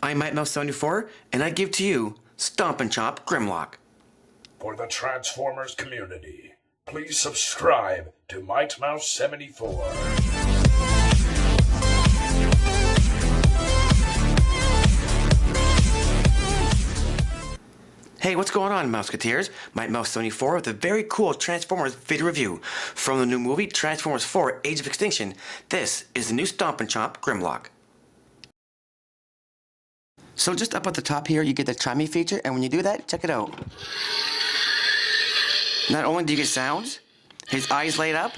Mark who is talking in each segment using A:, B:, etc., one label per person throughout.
A: I'm MightMouse74, and I give to you Stomp Chomp Grimlock.
B: For the Transformers community, please subscribe to MightMouse74.
A: Hey, what's going on, Mouseketeers? MightMouse74 with a very cool Transformers video review from the new movie Transformers 4 Age of Extinction. This is the new Stomp Chomp Grimlock. So just up at the top here, you get the Try Me feature, and when you do that, check it out. Not only do you get sounds, his eyes light up,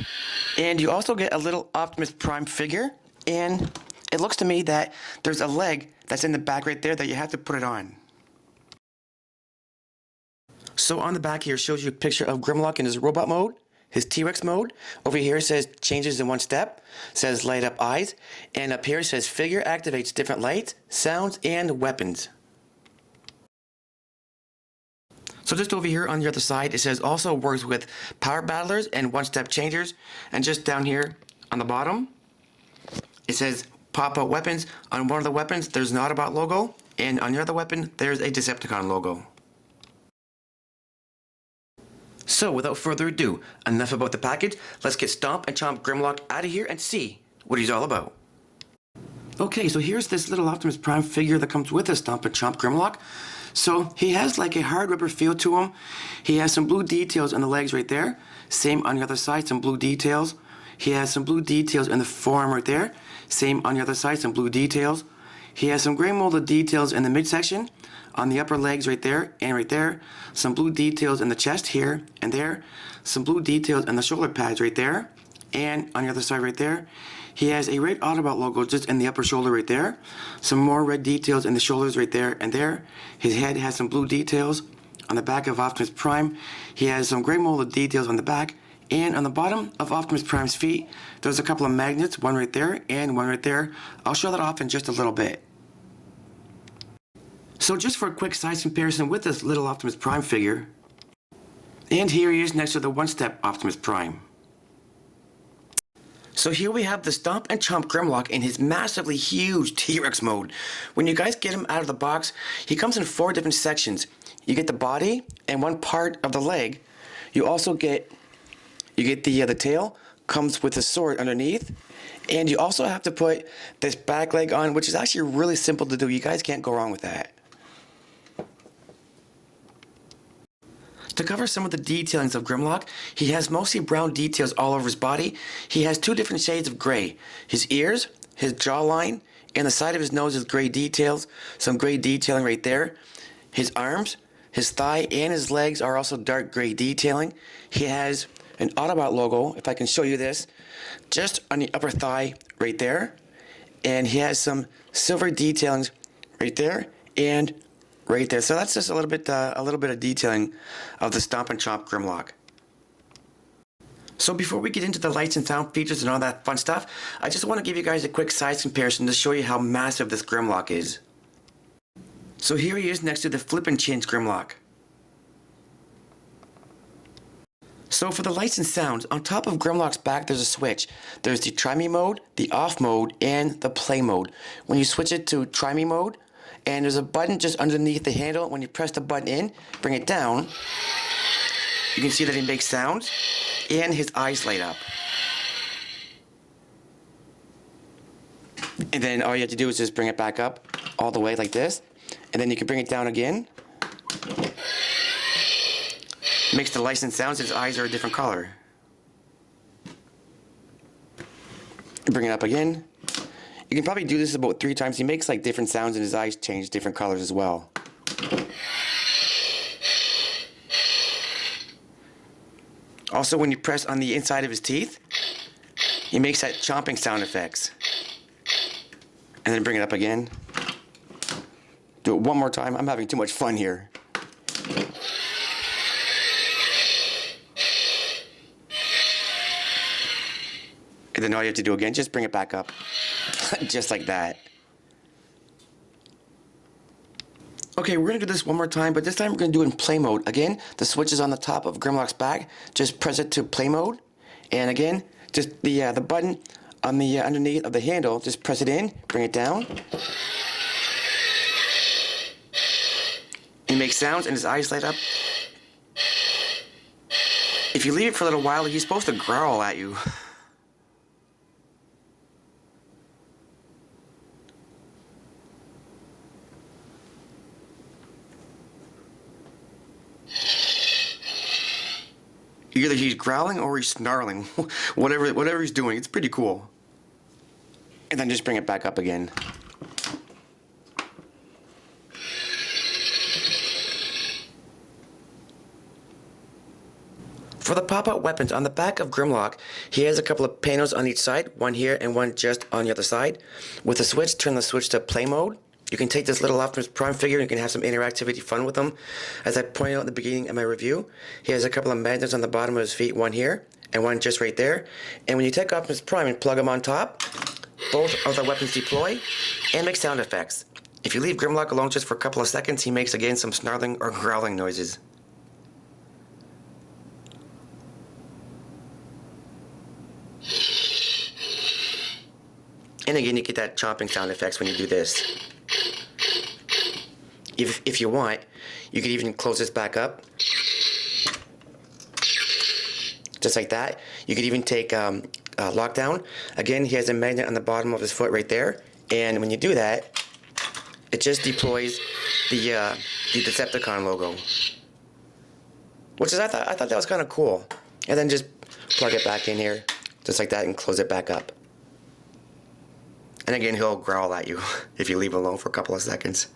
A: and you also get a little Optimus Prime figure, and it looks to me that there's a leg that's in the back right there that you have to put it on. So on the back here shows you a picture of Grimlock in his robot mode, his T-Rex mode. Over here says changes in one step, says light up eyes, and up here says figure activates different lights, sounds, and weapons. So just over here on the other side it says also works with power battlers and one-step changers, and just down here on the bottom it says pop out weapons. On one of the weapons there's an Autobot logo, and on the other weapon there's a Decepticon logo. So without further ado, enough about the package, let's get Stomp and Chomp Grimlock out of here and see what he's all about. Okay, so here's this little Optimus Prime figure that comes with the Stomp and Chomp Grimlock. So he has like a hard rubber feel to him. He has some blue details on the legs right there. Same on the other side, some blue details. He has some blue details in the forearm right there. Same on the other side, some blue details. He has some gray molded details in the midsection, on the upper legs right there and right there. Some blue details in the chest here and there. Some blue details in the shoulder pads right there. And on the other side right there, he has a red Autobot logo just in the upper shoulder right there. Some more red details in the shoulders right there and there. His head has some blue details on the back of Optimus Prime. He has some gray molded details on the back. And on the bottom of Optimus Prime's feet, there's a couple of magnets, one right there and one right there. I'll show that off in just a little bit. So just for a quick size comparison with this little Optimus Prime figure, and here he is next to the one-step Optimus Prime. So here we have the Stomp and Chomp Grimlock in his massively huge T-Rex mode. When you guys get him out of the box, he comes in 4 different sections. You get the body and one part of the leg. You also get the tail, comes with a sword underneath, and you also have to put this back leg on, which is actually really simple to do. You guys can't go wrong with that. To cover some of the detailings of Grimlock, he has mostly brown details all over his body. He has 2 different shades of gray. His ears, his jawline, and the side of his nose is gray details, some gray detailing right there. His arms, his thigh, and his legs are also dark gray detailing. He has an Autobot logo, if I can show you this, just on the upper thigh right there. And he has some silver detailings right there and right there. So that's just a little bit of detailing of the Stomp and Chomp Grimlock. So before we get into the lights and sound features and all that fun stuff, I just want to give you guys a quick size comparison to show you how massive this Grimlock is. So here he is next to the Flippin' Chins Grimlock. So for the lights and sounds, on top of Grimlock's back there's a switch. There's the Try Me mode, the Off mode, and the Play mode. When you switch it to Try Me mode, and there's a button just underneath the handle. When you press the button in, bring it down, you can see that he makes sounds, and his eyes light up. And then all you have to do is just bring it back up all the way like this, and then you can bring it down again. Makes the lights and sounds, his eyes are a different color. Bring it up again. You can probably do this about 3 times. He makes like different sounds and his eyes change different colors as well. Also, when you press on the inside of his teeth, he makes that chomping sound effects. And then bring it up again. Do it one more time. I'm having too much fun here. And then all you have to do again, just bring it back up. Just like that. Okay, we're going to do this one more time, but this time we're going to do it in play mode. Again, the switch is on the top of Grimlock's back. Just press it to play mode. And again, just the button on the underneath of the handle, just press it in, bring it down. He makes sounds and his eyes light up. If you leave it for a little while, he's supposed to growl at you. Either he's growling or he's snarling. whatever he's doing, it's pretty cool. And then just bring it back up again. For the pop-out weapons, on the back of Grimlock, he has a couple of panels on each side, one here and one just on the other side. With the switch, turn the switch to play mode. You can take this little Optimus Prime figure and you can have some interactivity fun with him. As I pointed out at the beginning of my review, he has a couple of magnets on the bottom of his feet, one here and one just right there. And when you take Optimus Prime and plug him on top, both of the weapons deploy and make sound effects. If you leave Grimlock alone just for a couple of seconds, he makes again some snarling or growling noises. And again, you get that chomping sound effects when you do this. If you want, you could even close this back up. Just like that. You could even take lockdown. Again, he has a magnet on the bottom of his foot right there. And when you do that, it just deploys the Decepticon logo. Which is, I thought that was kind of cool. And then just plug it back in here, just like that, and close it back up. And again, he'll growl at you if you leave him alone for a couple of seconds.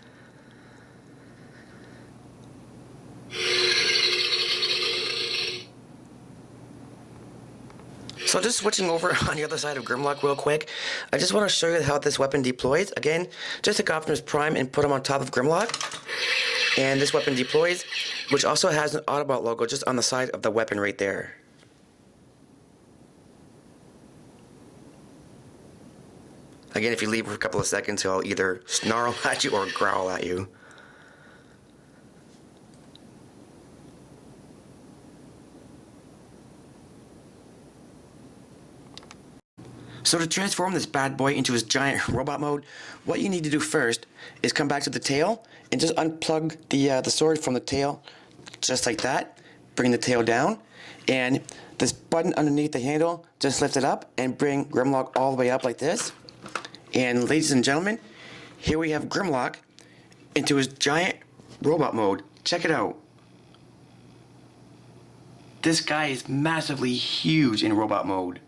A: So just switching over on the other side of Grimlock real quick, I just want to show you how this weapon deploys. Again, just take Optimus Prime and put him on top of Grimlock. And this weapon deploys, which also has an Autobot logo just on the side of the weapon right there. Again, if you leave for a couple of seconds, he'll either snarl at you or growl at you. So to transform this bad boy into his giant robot mode, what you need to do first is come back to the tail and just unplug the sword from the tail, just like that. Bring the tail down, and this button underneath the handle, just lift it up and bring Grimlock all the way up like this. And ladies and gentlemen, here we have Grimlock into his giant robot mode. Check it out. This guy is massively huge in robot mode.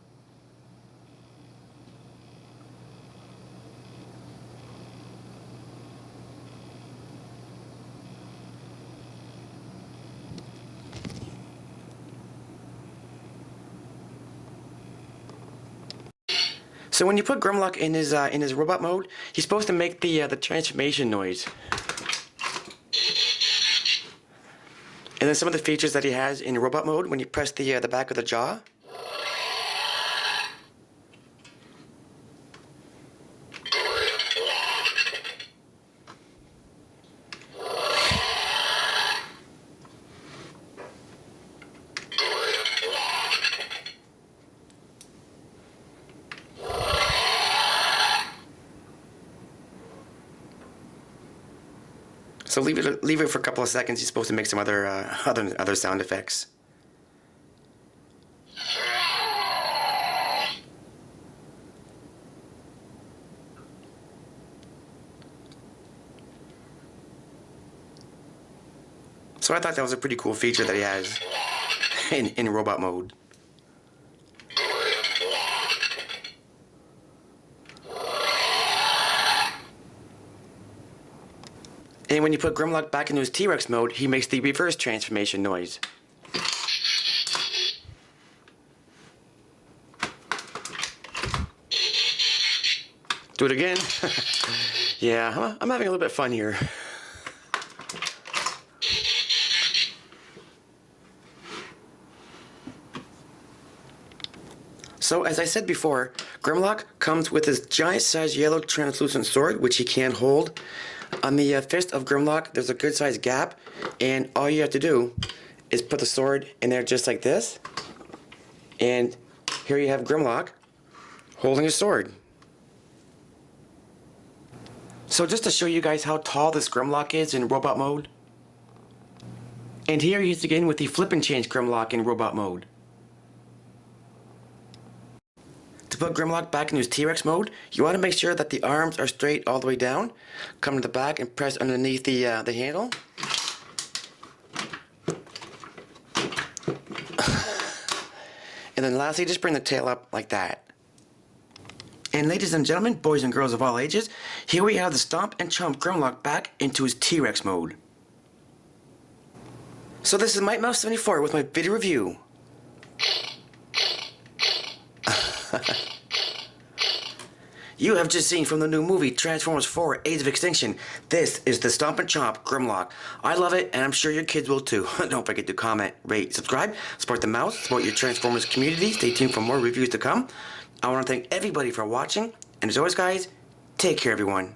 A: So when you put Grimlock in his robot mode, he's supposed to make the transformation noise. And then some of the features that he has in robot mode, when you press the back of the jaw. So leave it for a couple of seconds. He's supposed to make some other sound effects. So I thought that was a pretty cool feature that he has in robot mode. And when you put Grimlock back into his T-Rex mode, he makes the reverse transformation noise. Do it again. Yeah, I'm having a little bit of fun here. So, as I said before, Grimlock comes with his giant-sized yellow translucent sword, which he can hold. On the fist of Grimlock, there's a good-sized gap, and all you have to do is put the sword in there just like this. And here you have Grimlock holding his sword. So just to show you guys how tall this Grimlock is in robot mode, And here he is again with the flip and change Grimlock in robot mode. To put Grimlock back into his T-Rex mode, you want to make sure that the arms are straight all the way down. Come to the back and press underneath the handle. And then lastly, just bring the tail up like that. And ladies and gentlemen, boys and girls of all ages, here we have the Stomp and Chomp Grimlock back into his T-Rex mode. So this is MightMouse74 with my video review. You have just seen from the new movie Transformers 4 Age of Extinction. This is the Stomp and Chomp Grimlock. I love it, and I'm sure your kids will too. Don't forget to comment, rate, subscribe, support the mouse, support your Transformers community. Stay tuned for more reviews to come. I want to thank everybody for watching, and as always guys, take care everyone.